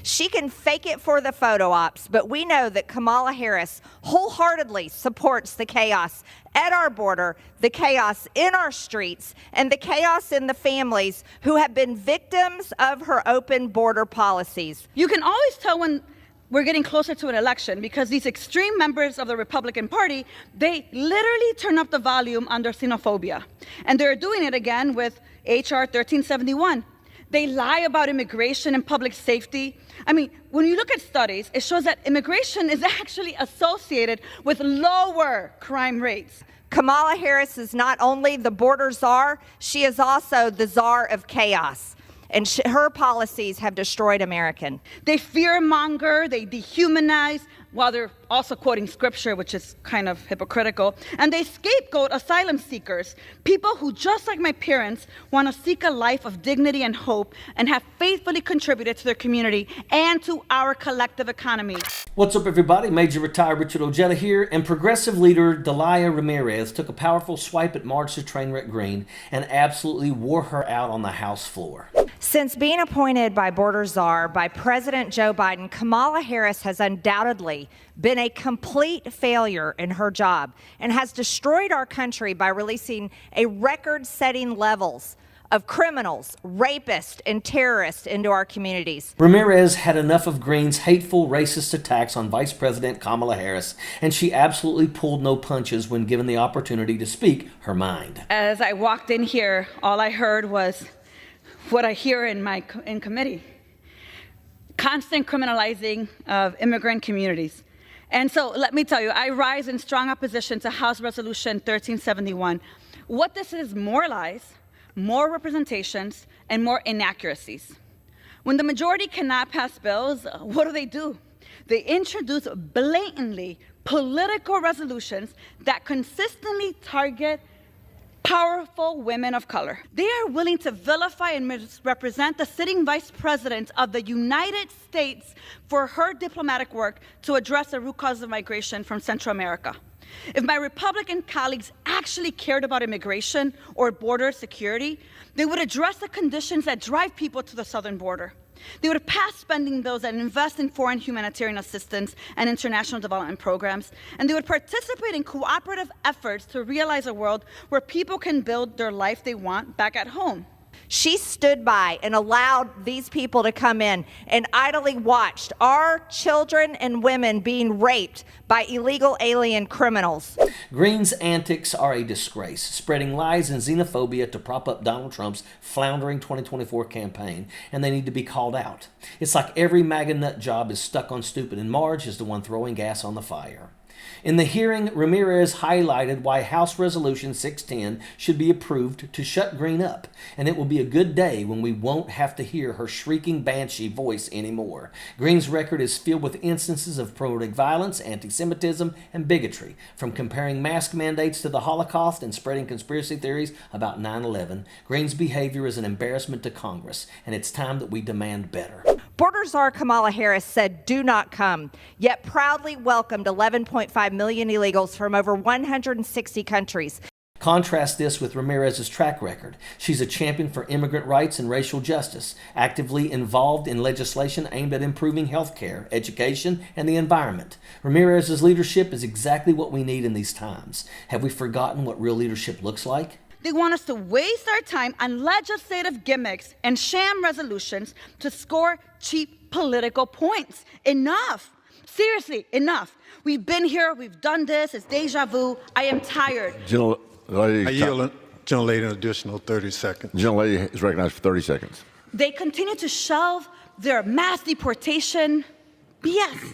She can fake it for the photo ops, but we know that Kamala Harris wholeheartedly supports the chaos at our border, the chaos in our streets, and the chaos in the families who have been victims of her open border policies. You can always tell when we're getting closer to an election because these extreme members of the Republican Party, they literally turn up the volume under xenophobia. And they're doing it again with HR 1371. They lie about immigration and public safety. I mean, when you look at studies, it shows that immigration is actually associated with lower crime rates. Kamala Harris is not only the border czar, she is also the czar of chaos. And her policies have destroyed American. They fear-monger, they dehumanize, while they're also quoting scripture, which is kind of hypocritical. And they scapegoat asylum seekers, people who, just like my parents, want to seek a life of dignity and hope and have faithfully contributed to their community and to our collective economy. What's up, everybody? Major Retired Richard Ojeda here, and progressive leader Delia Ramirez took a powerful swipe at March's trainwreck Greene and absolutely wore her out on the House floor. Since being appointed by border czar by President Joe Biden, Kamala Harris has undoubtedly been a complete failure in her job and has destroyed our country by releasing a record-setting levels of criminals, rapists, and terrorists into our communities. Ramirez had enough of Greene's hateful, racist attacks on Vice President Kamala Harris, and she absolutely pulled no punches when given the opportunity to speak her mind. As I walked in here, all I heard was what I hear in committee: constant criminalizing of immigrant communities. And so let me tell you, I rise in strong opposition to House Resolution 1371. What this is: more lies, more representations, and more inaccuracies. When the majority cannot pass bills, what do? They introduce blatantly political resolutions that consistently target powerful women of color. They are willing to vilify and misrepresent the sitting vice president of the United States for her diplomatic work to address the root cause of migration from Central America. If my Republican colleagues actually cared about immigration or border security, they would address the conditions that drive people to the southern border. They would pass spending bills that invest in foreign humanitarian assistance and international development programs, and they would participate in cooperative efforts to realize a world where people can build their life they want back at home. She stood by and allowed these people to come in and idly watched our children and women being raped by illegal alien criminals. Greene's antics are a disgrace, spreading lies and xenophobia to prop up Donald Trump's floundering 2024 campaign, and they need to be called out. It's like every MAGA nut job is stuck on stupid, and Marge is the one throwing gas on the fire. In the hearing, Ramirez highlighted why House Resolution 610 should be approved to shut Greene up, and it will be a good day when we won't have to hear her shrieking banshee voice anymore. Greene's record is filled with instances of promoting violence, anti-Semitism, and bigotry, from comparing mask mandates to the Holocaust and spreading conspiracy theories about 9/11. Greene's behavior is an embarrassment to Congress, and it's time that we demand better. Border czar Kamala Harris said, "Do not come," yet proudly welcomed 11.5 million illegals from over 160 countries. Contrast this with Ramirez's track record. She's a champion for immigrant rights and racial justice, actively involved in legislation aimed at improving health care, education, and the environment. Ramirez's leadership is exactly what we need in these times. Have we forgotten what real leadership looks like? They want us to waste our time on legislative gimmicks and sham resolutions to score cheap political points. Enough. Seriously, enough. We've been here, we've done this, it's deja vu. I am tired. I yield Gentlelady an additional 30 seconds. Gentlelady is recognized for 30 seconds. They continue to shelve their mass deportation BS.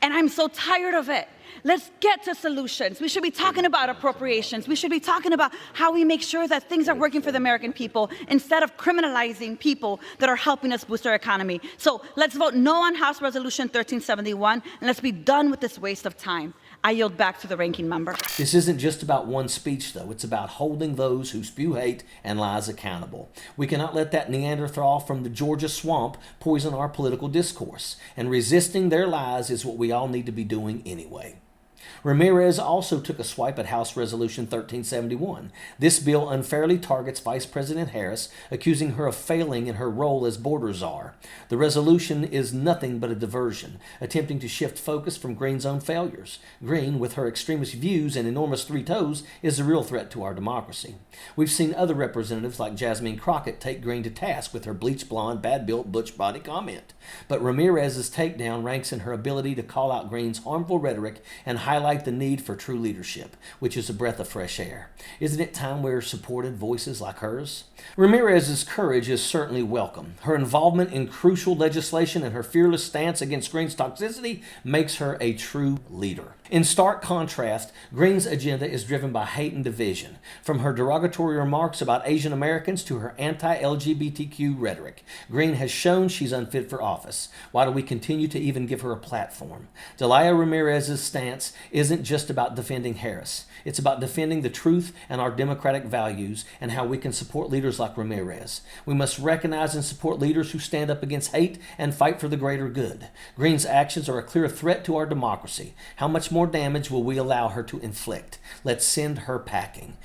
And I'm so tired of it. Let's get to solutions. We should be talking about appropriations. We should be talking about how we make sure that things are working for the American people instead of criminalizing people that are helping us boost our economy. So let's vote no on House Resolution 1371, and let's be done with this waste of time. I yield back to the ranking member. This isn't just about one speech, though. It's about holding those who spew hate and lies accountable. We cannot let that Neanderthal from the Georgia swamp poison our political discourse, and resisting their lies is what we all need to be doing anyway. Ramirez also took a swipe at House Resolution 1371. This bill unfairly targets Vice President Harris, accusing her of failing in her role as border czar. The resolution is nothing but a diversion, attempting to shift focus from Greene's own failures. Greene, with her extremist views and enormous three toes, is the real threat to our democracy. We've seen other representatives like Jasmine Crockett take Greene to task with her bleach blonde, bad-built, butch body comment. But Ramirez's takedown ranks in her ability to call out Greene's harmful rhetoric and highlight the need for true leadership, which is a breath of fresh air. Isn't it time we supported voices like hers? Ramirez's courage is certainly welcome. Her involvement in crucial legislation and her fearless stance against Greene's toxicity makes her a true leader. In stark contrast, Greene's agenda is driven by hate and division, from her derogatory remarks about Asian Americans to her anti-LGBTQ rhetoric. Greene has shown she's unfit for office. Why do we continue to even give her a platform? Delia Ramirez's stance isn't just about defending Harris. It's about defending the truth and our democratic values and how we can support leaders like Ramirez. We must recognize and support leaders who stand up against hate and fight for the greater good. Greene's actions are a clear threat to our democracy. How much more damage will we allow her to inflict? Let's send her packing.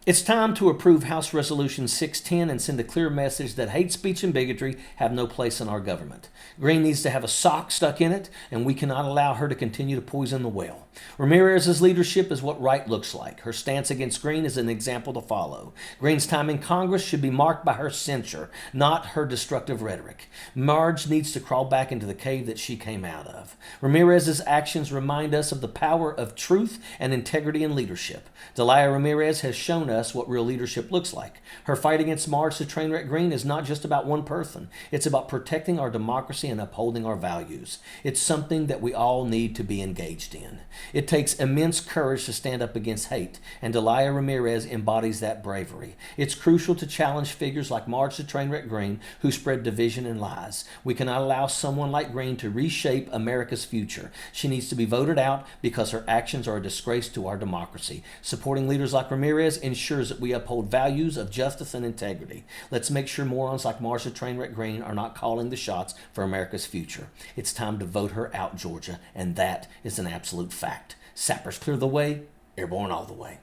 It's time to approve House Resolution 610 and send a clear message that hate speech and bigotry have no place in our government. Greene needs to have a sock stuck in it, and we cannot allow her to continue to poison the well. Ramirez's leadership is what right looks like. Her stance against Greene is an example to follow. Greene's time in Congress should be marked by her censure, not her destructive rhetoric. Marge needs to crawl back into the cave that she came out of. Ramirez's actions remind us of the power of truth and integrity in leadership. Delia Ramirez has shown us what real leadership looks like. Her fight against Marge the Trainwreck Greene is not just about one person. It's about protecting our democracy and upholding our values. It's something that we all need to be engaged in. It takes immense courage to stand up against hate, and Delia Ramirez embodies that bravery. It's crucial to challenge figures like Marge the Trainwreck Greene, who spread division and lies. We cannot allow someone like Greene to reshape America's future. She needs to be voted out because her actions are a disgrace to our democracy. Supporting leaders like Ramirez ensures that we uphold values of justice and integrity. Let's make sure morons like Marge the Trainwreck Greene are not calling the shots for America's future. It's time to vote her out, Georgia, and that is an absolute fact. Sappers clear the way, airborne all the way.